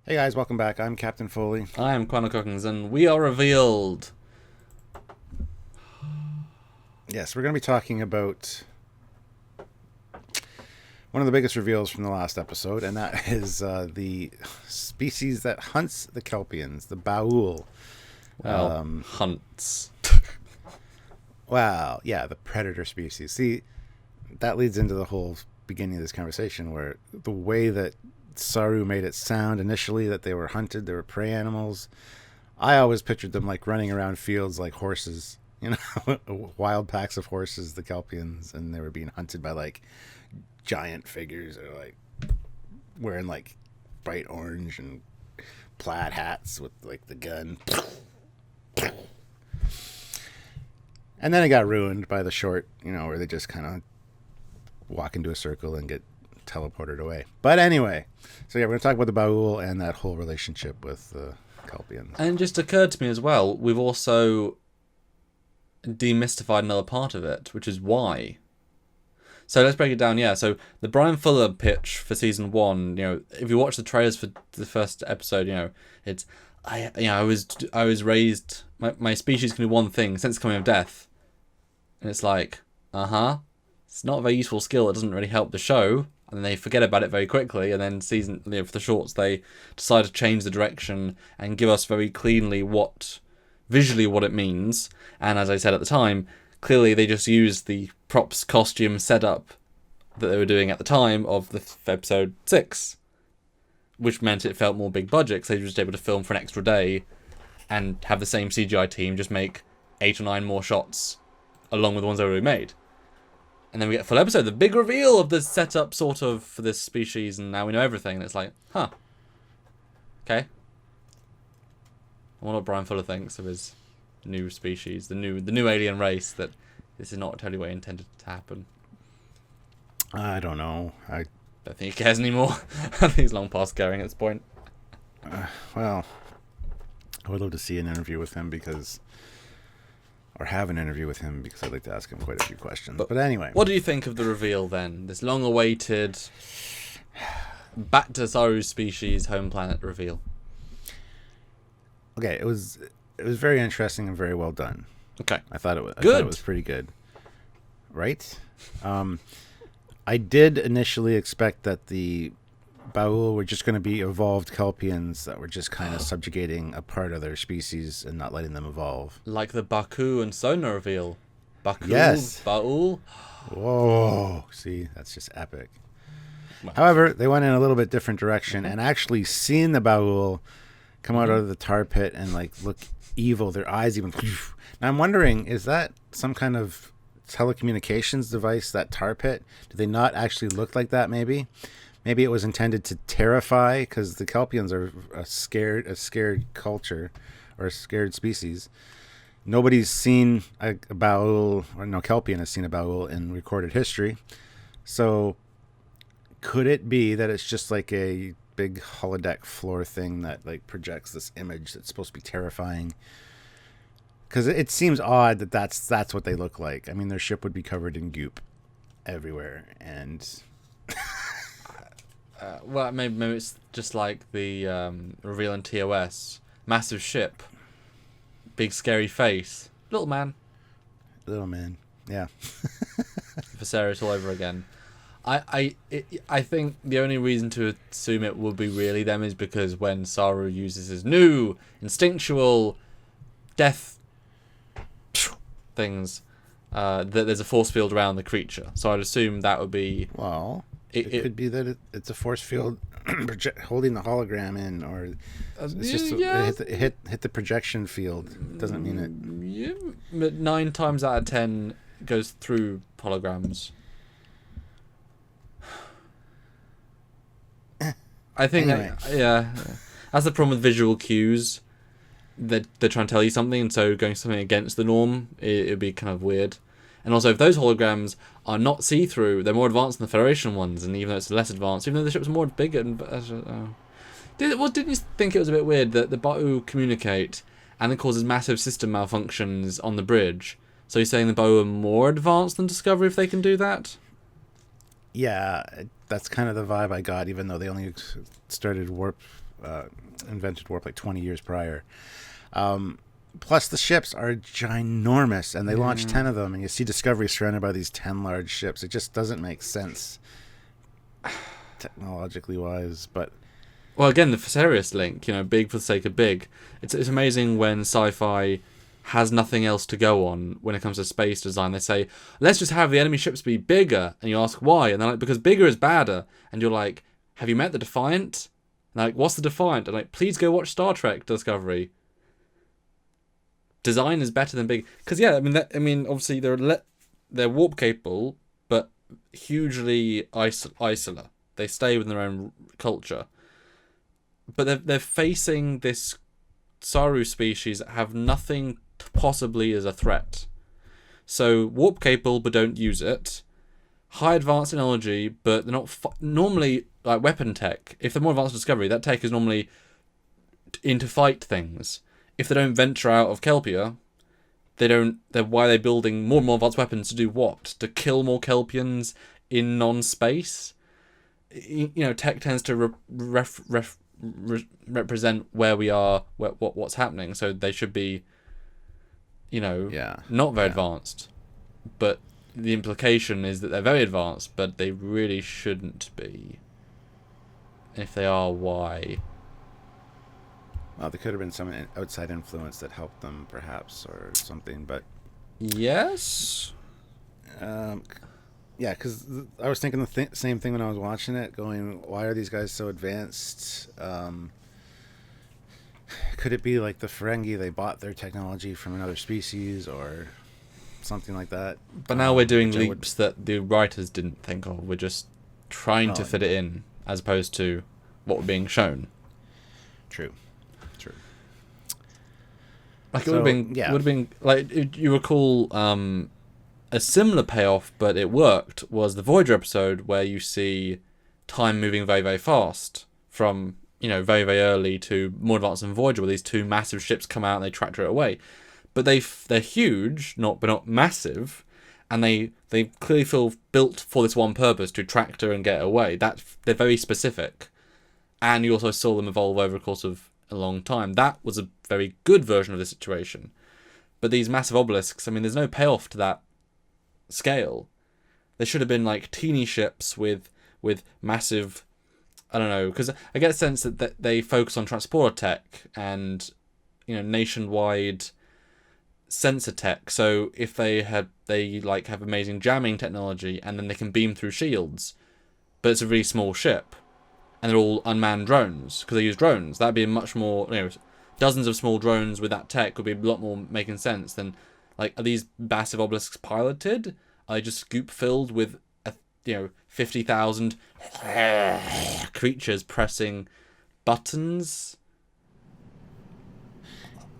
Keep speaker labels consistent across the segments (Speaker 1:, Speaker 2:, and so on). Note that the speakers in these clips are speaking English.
Speaker 1: Hey guys, welcome back. I'm Captain Foley.
Speaker 2: I am Connor Cookins, and we are revealed.
Speaker 1: Yes, we're going to be talking about one of the biggest reveals from the last episode, and that is the species that hunts the Kelpians, the Baul.
Speaker 2: Well, hunts.
Speaker 1: Well, yeah, the predator species. See, that leads into the whole beginning of this conversation where the way that Saru made it sound initially that they were hunted, they were prey animals. I always pictured them like running around fields like horses, wild packs of horses, the Kelpians, and they were being hunted by like giant figures or like wearing like bright orange and plaid hats with like the gun. And then it got ruined by the short, where they just kind of walk into a circle and get teleported away. But anyway, so yeah, we're going to talk about the Baul and that whole relationship with the Kelpians.
Speaker 2: And it just occurred to me as well, we've also demystified another part of it, which is why. So let's break it down. Yeah, so the Brian Fuller pitch for season 1, if you watch the trailers for the first episode, it's I was raised, my species can do one thing, sense coming of death. And it's like, it's not a very useful skill. It doesn't really help the show. And they forget about it very quickly. And then for the shorts, they decide to change the direction and give us very cleanly visually what it means. And as I said at the time, clearly they just used the props, costume setup that they were doing at the time of the episode 6, which meant it felt more big budget because they were just able to film for an extra day and have the same CGI team just make 8 or 9 more shots along with the ones they already made. And then we get a full episode, the big reveal of the setup sort of for this species, and now we know everything. And it's like, okay. I wonder what Brian Fuller thinks of his new species, the new alien race, that this is not totally what he intended to happen.
Speaker 1: I don't know. I
Speaker 2: don't think he cares anymore. I think he's long past caring at this point.
Speaker 1: Well, I would love to see an interview with him or have an interview with him because I'd like to ask him quite a few questions. But anyway.
Speaker 2: What do you think of the reveal then? This long-awaited back to Saru's species home planet reveal.
Speaker 1: Okay, it was very interesting and very well done.
Speaker 2: Okay.
Speaker 1: I thought it was pretty good. Right? I did initially expect that the Baul were just going to be evolved Kelpians that were just kind of subjugating a part of their species and not letting them evolve.
Speaker 2: Like the Baku and Sona reveal. Baku,
Speaker 1: yes.
Speaker 2: Baul.
Speaker 1: Whoa. See, that's just epic. Well, however, they went in a little bit different direction and actually seeing the Baul come out of the tar pit and like look evil, their eyes even. Now I'm wondering, is that some kind of telecommunications device, that tar pit? Do they not actually look like that maybe? Maybe it was intended to terrify, because the Kelpians are a scared culture, or a scared species. Nobody's seen a Baul, or no Kelpian has seen a Baul in recorded history. So could it be that it's just like a big holodeck floor thing that like projects this image that's supposed to be terrifying? Because it seems odd that that's what they look like. I mean, their ship would be covered in goop everywhere, and
Speaker 2: well, maybe it's just like the reveal in TOS. Massive ship, big scary face, little man, yeah. Viserys all over again. I think the only reason to assume it would be really them is because when Saru uses his new instinctual death things, that there's a force field around the creature. So I'd assume that would be.
Speaker 1: Well, it could be that it's a force field holding the hologram in, or it's just hit the projection field. It doesn't mean it.
Speaker 2: Yeah, but 9 times out of 10 goes through holograms. I think
Speaker 1: anyway.
Speaker 2: That's the problem with visual cues. They're trying to tell you something, and so going something against the norm, it'd be kind of weird. And also, if those holograms are not see-through, they're more advanced than the Federation ones, and even though it's less advanced, even though the ship's more bigger. Didn't you think it was a bit weird that the Ba'u communicate, and it causes massive system malfunctions on the bridge? So you're saying the Ba'u are more advanced than Discovery if they can do that?
Speaker 1: Yeah, that's kind of the vibe I got, even though they only started warp invented warp like 20 years prior. Plus, the ships are ginormous, and they launch 10 of them, and you see Discovery surrounded by these 10 large ships. It just doesn't make sense, technologically wise. But
Speaker 2: well, again, the serious link, big for the sake of big. It's amazing when sci-fi has nothing else to go on when it comes to space design. They say, let's just have the enemy ships be bigger, and you ask why, and they're like, because bigger is badder. And you're like, have you met the Defiant? And they're like, what's the Defiant? And like, please go watch Star Trek Discovery. Design is better than big, because obviously they're warp capable, but hugely isolar. They stay within their own culture, but they're facing this Saru species that have nothing possibly as a threat. So warp capable, but don't use it. High advanced technology, but they're not normally like weapon tech. If they're more advanced Discovery, that tech is normally into fight things. If they don't venture out of Kelpia, why are they building more and more advanced weapons to do what? To kill more Kelpians in non-space? Tech tends to represent where we are, what's happening. So they should be, not very advanced. But the implication is that they're very advanced, but they really shouldn't be. And if they are, why?
Speaker 1: Well, there could have been some outside influence that helped them, perhaps, or something. But
Speaker 2: yes,
Speaker 1: yeah, because I was thinking the same thing when I was watching it. Going, why are these guys so advanced? Could it be like the Ferengi? They bought their technology from another species, or something like that.
Speaker 2: But now we're doing leaps that the writers didn't think of. We're just trying to fit it in, as opposed to what we're being shown.
Speaker 1: True.
Speaker 2: Like it would have been like you recall a similar payoff, but it worked. Was the Voyager episode where you see time moving very very fast from very very early to more advanced than Voyager, where these two massive ships come out and they tractor it away, but they're huge, not massive, and they clearly feel built for this one purpose, to tractor and get away. They're very specific, and you also saw them evolve over the course of a long time. That was a very good version of the situation. But these massive obelisks, there's no payoff to that scale. There should have been like teeny ships with massive, I don't know, because I get a sense that they focus on transporter tech and nationwide sensor tech. So if they have amazing jamming technology, and then they can beam through shields, but it's a really small ship, and they're all unmanned drones, because they use drones. That'd be a much more, dozens of small drones with that tech would be a lot more making sense than, are these massive obelisks piloted? Are they just scoop filled with, 50,000 creatures pressing buttons?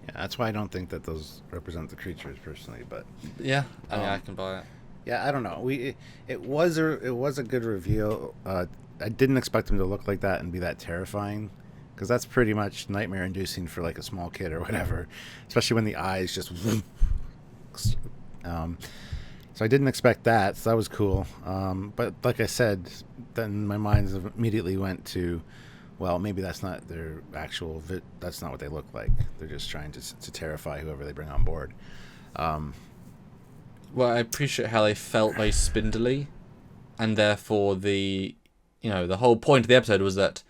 Speaker 1: Yeah, that's why I don't think that those represent the creatures personally. But
Speaker 2: yeah, I can buy it.
Speaker 1: Yeah, I don't know. It was a good reveal. I didn't expect them to look like that and be that terrifying, because that's pretty much nightmare-inducing for like a small kid or whatever, especially when the eyes just. So I didn't expect that. So that was cool. But like I said, then my mind immediately went to, well, maybe that's not their actual. That's not what they look like. They're just trying to terrify whoever they bring on board.
Speaker 2: Well, I appreciate how they felt very spindly, and therefore the whole point of the episode was that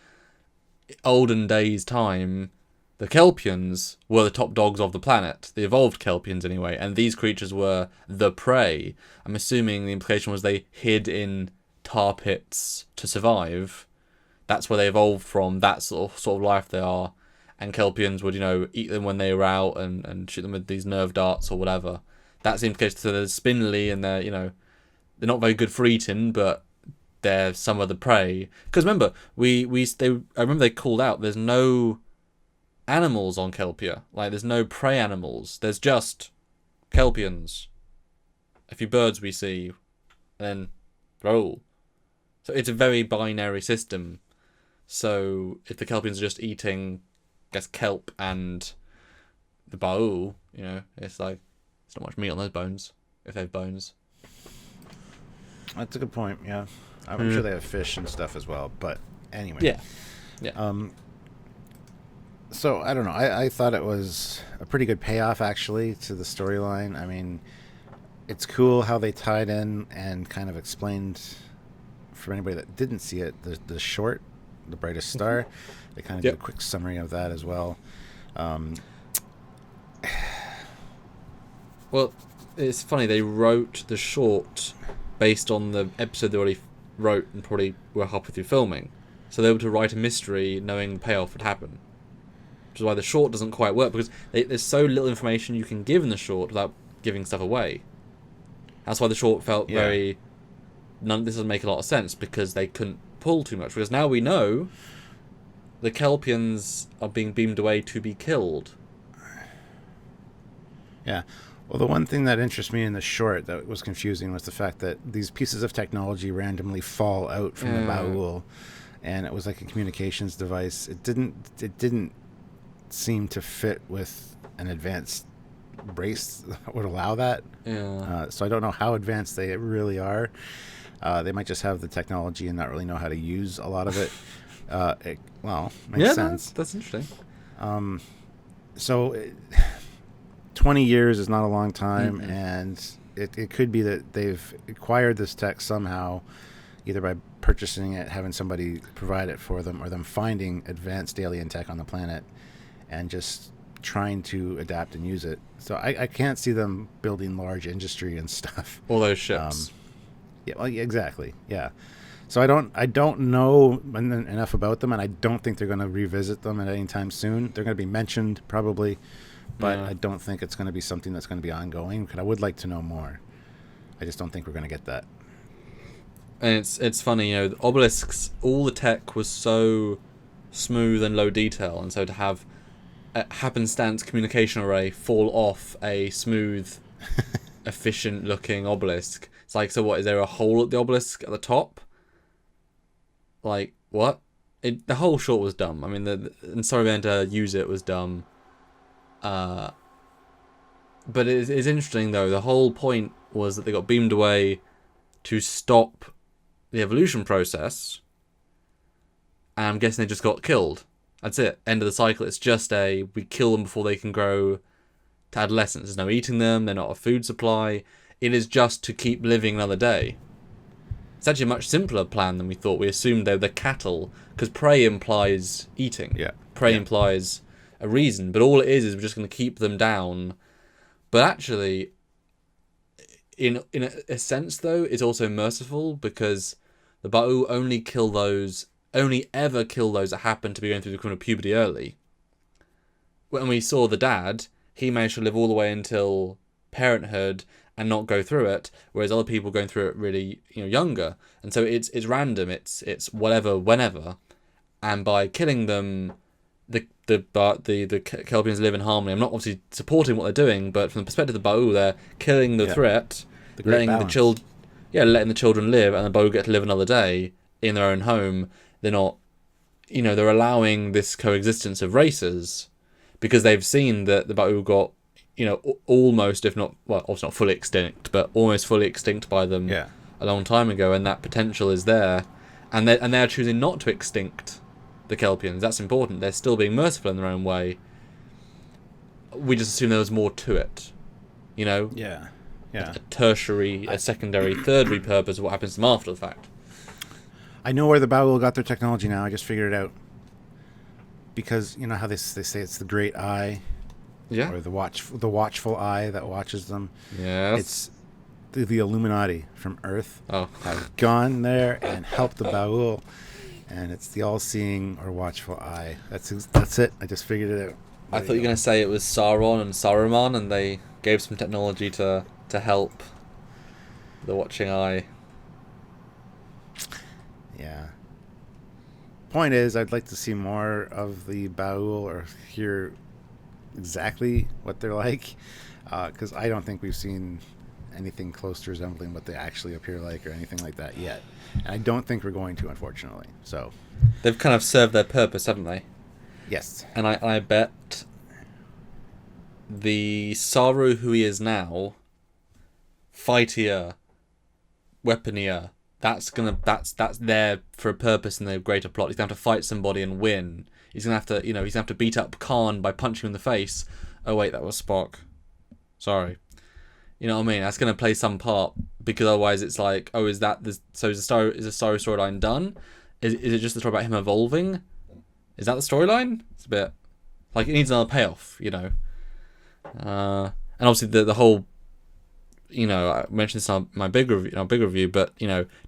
Speaker 2: olden days time, the Kelpians were the top dogs of the planet, the evolved Kelpians anyway, and these creatures were the prey. I'm assuming the implication was they hid in tar pits to survive. That's where they evolved from, that sort of life they are, and Kelpians would, eat them when they were out and shoot them with these nerve darts or whatever. That's the implication. So they're spindly and they're they're not very good for eating, but they're some of the prey. Because remember, I remember they called out, there's no animals on Kelpia. Like, there's no prey animals. There's just Kelpians. A few birds we see, then roll. So it's a very binary system. So if the Kelpians are just eating, I guess, kelp and the Baul, it's like, there's not much meat on those bones, if they have bones.
Speaker 1: That's a good point, yeah. I'm sure they have fish and stuff as well, but anyway.
Speaker 2: Yeah.
Speaker 1: So I don't know. I thought it was a pretty good payoff actually to the storyline. I mean, it's cool how they tied in and kind of explained for anybody that didn't see it the short, The Brightest Star. They kind of did a quick summary of that as well.
Speaker 2: Well, it's funny, they wrote the short based on the episode they already wrote and probably were halfway through filming. So they were able to write a mystery knowing the payoff would happen. Which is why the short doesn't quite work, because there's so little information you can give in the short without giving stuff away. That's why the short felt very... This doesn't make a lot of sense, because they couldn't pull too much. Because now we know the Kelpians are being beamed away to be killed.
Speaker 1: Yeah. Well, the one thing that interests me in the short that was confusing was the fact that these pieces of technology randomly fall out from the Baul, and it was like a communications device. It didn't seem to fit with an advanced race that would allow that.
Speaker 2: Yeah.
Speaker 1: So I don't know how advanced they really are. They might just have the technology and not really know how to use a lot of it. Makes sense.
Speaker 2: That's interesting.
Speaker 1: So 20 years is not a long time, and it could be that they've acquired this tech somehow, either by purchasing it, having somebody provide it for them, or them finding advanced alien tech on the planet and just trying to adapt and use it. So I can't see them building large industry and stuff.
Speaker 2: All those ships.
Speaker 1: Exactly. Yeah. So I don't know enough about them, and I don't think they're going to revisit them at any time soon. They're going to be mentioned probably, but I don't think it's going to be something that's going to be ongoing. Because I would like to know more. I just don't think we're going to get that.
Speaker 2: And it's funny, the obelisks, all the tech was so smooth and low detail, and so to have a happenstance communication array fall off a smooth, efficient looking obelisk. It's like, so what, is there a hole at the obelisk at the top? Like, what? The whole short was dumb. I mean, and sorry we had to use it was dumb. But it's interesting, though. The whole point was that they got beamed away to stop the evolution process. And I'm guessing they just got killed. That's it. End of the cycle. It's just we kill them before they can grow to adolescence. There's no eating them. They're not a food supply. It is just to keep living another day. It's actually a much simpler plan than we thought. We assumed they were the cattle, because prey implies eating.
Speaker 1: Yeah.
Speaker 2: Prey implies a reason, but all it is we're just going to keep them down. But actually, in a sense, though, it's also merciful, because the Ba'u only ever kill those that happen to be going through the criminal puberty early. When we saw the dad, he managed to live all the way until parenthood and not go through it, whereas other people going through it really, younger. And so it's random, it's whatever, whenever. And by killing them, the Kelpians live in harmony. I'm not obviously supporting what they're doing, but from the perspective of the Ba'u, they're killing the threat, letting the children live, and the Ba'u get to live another day in their own home. They're not, they're allowing this coexistence of races, because they've seen that the Ba'u got, almost, if not, well, obviously not fully extinct, but almost fully extinct by them a long time ago, and that potential is there, and they're choosing not to extinct the Kelpians. That's important. They're still being merciful in their own way. We just assume there was more to it,
Speaker 1: Yeah.
Speaker 2: A tertiary, a secondary, thirdary purpose of what happens to them after the fact.
Speaker 1: I know where the Baul got their technology now. I just figured it out. Because you know how they say it's the great eye.
Speaker 2: Yeah.
Speaker 1: Or the watchful eye that watches them.
Speaker 2: Yes.
Speaker 1: It's the Illuminati from Earth have gone there and helped the Baul, and it's the all-seeing or watchful eye. That's it. I just figured it out.
Speaker 2: I thought you were going to say it was Sauron and Saruman, and they gave some technology to help the watching eye.
Speaker 1: Yeah. Point is, I'd like to see more of the Baul or hear exactly what they're like, because I don't think we've seen anything close to resembling what they actually appear like or anything like that yet. And I don't think we're going to, unfortunately. So
Speaker 2: they've kind of served their purpose, haven't they?
Speaker 1: Yes.
Speaker 2: And I bet the Saru who he is now, fightier, weaponier, that's there for a purpose in the greater plot. He's gonna have to fight somebody and win. He's gonna have to, he's gonna have to beat up Khan by punching him in the face. Oh wait, that was Spock. Sorry. You know what I mean? That's gonna play some part, because otherwise it's like, oh, is the Saru storyline done? Is it just the story about him evolving? Is that the storyline? It's a bit like it needs another payoff, And obviously the whole, I mentioned this on my big review, but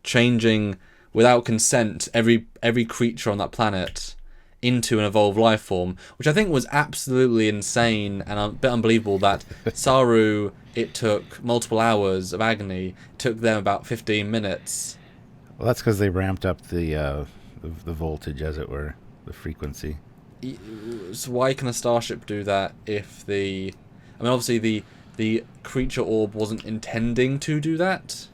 Speaker 2: changing without consent every creature on that planet into an evolved life form, which I think was absolutely insane and a bit unbelievable. That Saru, it took multiple hours of agony. It took them about 15 minutes.
Speaker 1: Well, that's because they ramped up the voltage, as it were, the frequency.
Speaker 2: So why can a starship do that if obviously the creature orb wasn't intending to do that?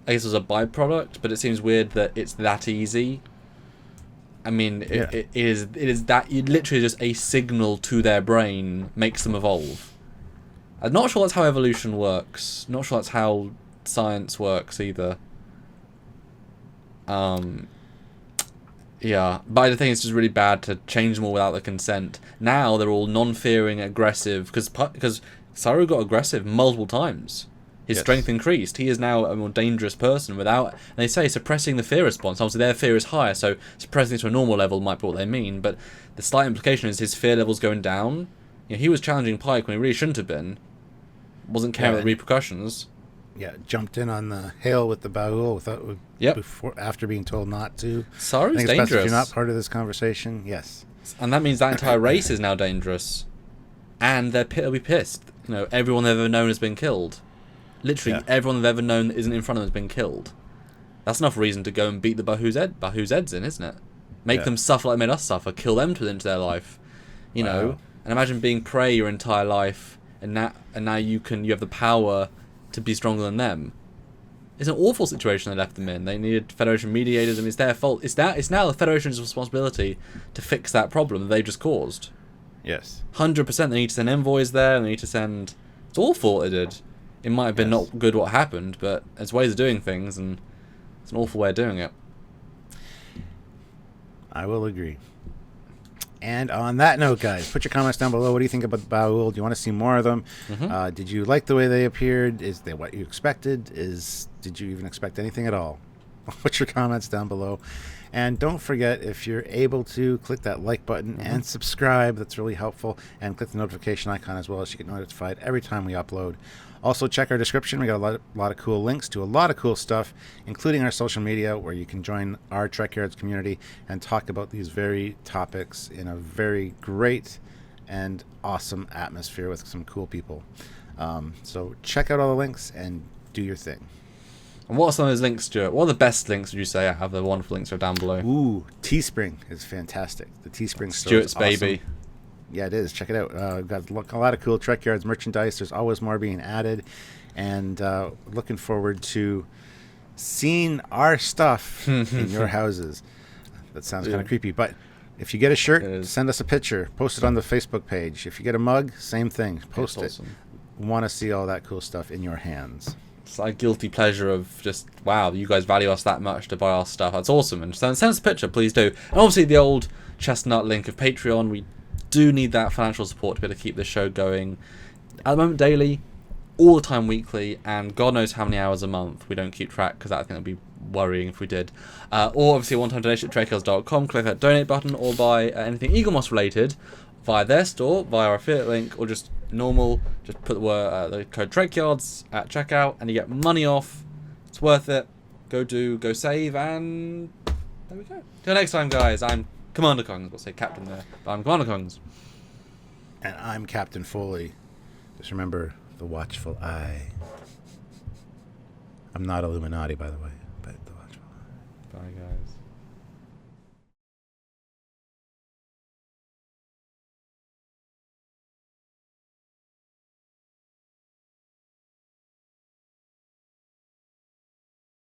Speaker 2: I guess it was a byproduct, but it seems weird that it's that easy. I mean, it is that literally just a signal to their brain makes them evolve. I'm not sure that's how evolution works. Not sure that's how science works either. Yeah, but I think it's just really bad to change them all without the consent. Now they're all non-fearing, aggressive, because Saru got aggressive multiple times. His strength increased. He is now a more dangerous person without, and they say, suppressing the fear response. Obviously their fear is higher, so suppressing it to a normal level might be what they mean, but the slight implication is his fear level's going down. He was challenging Pike when he really shouldn't have been. Wasn't caring about the repercussions.
Speaker 1: Yeah, jumped in on the hail with the Baul after being told not to.
Speaker 2: Saru's dangerous.
Speaker 1: Best if you're not part of this conversation, yes.
Speaker 2: And that means that entire race is now dangerous. And they'll be pissed. Everyone they've ever known has been killed. Literally, everyone they've ever known that isn't in front of them has been killed. That's enough reason to go and beat the Bahu's heads in, isn't it? Make them suffer like they made us suffer. Kill them into their life. And imagine being prey your entire life, and now you have the power to be stronger than them. It's an awful situation they left them in. They needed Federation mediators, and it's their fault. It's now the Federation's responsibility to fix that problem that they just caused.
Speaker 1: Yes.
Speaker 2: 100%. They need to send envoys there, and they need to send... It's awful what they did. It might have been not good what happened, but there's ways of doing things, and it's an awful way of doing it.
Speaker 1: I will agree. And on that note, guys, put your comments down below. What do you think about the Baul? Do you want to see more of them? Mm-hmm. Did you like the way they appeared? Is they what you expected? Did you even expect anything at all? Put your comments down below. And don't forget, if you're able to, click that like button and subscribe. That's really helpful. And click the notification icon as well, so you get notified every time we upload. Also, check our description. We got a lot of cool links to a lot of cool stuff, including our social media, where you can join our Trekyards community and talk about these very topics in a very great and awesome atmosphere with some cool people. So check out all the links and do your thing.
Speaker 2: And what are some of those links, Stuart? What are the best links, would you say? I have the wonderful links are down below.
Speaker 1: Ooh, Teespring is fantastic. The Teespring store
Speaker 2: Stuart's
Speaker 1: is awesome.
Speaker 2: baby.
Speaker 1: Yeah, it is. Check it out. We've got a lot of cool Trekyards merchandise. There's always more being added. And looking forward to seeing our stuff in your houses. That sounds kind of creepy. But if you get a shirt, send us a picture. Post it on the Facebook page. If you get a mug, same thing. Post it. Awesome. Want to see all that cool stuff in your hands.
Speaker 2: It's like guilty pleasure of just, wow, you guys value us that much to buy our stuff. That's awesome. And send us a picture, please do. And obviously the old chestnut link of Patreon. We do need that financial support to be able to keep this show going at the moment daily, all the time weekly, and God knows how many hours a month. We don't keep track because I think it would be worrying if we did. Or obviously a one-time donation at trekyards.com. Click that donate button, or buy anything Eaglemoss related via their store, via our affiliate link, or just normal. Just put the code Trekyards at checkout and you get money off. It's worth it. Go save, and there we go. Till next time, guys. I'm Commander Kongs. I'll say Captain there, but I'm Commander Kongs.
Speaker 1: And I'm Captain Foley. Just remember the watchful eye. I'm not Illuminati, by the way, but the watchful eye.
Speaker 2: Bye, guys.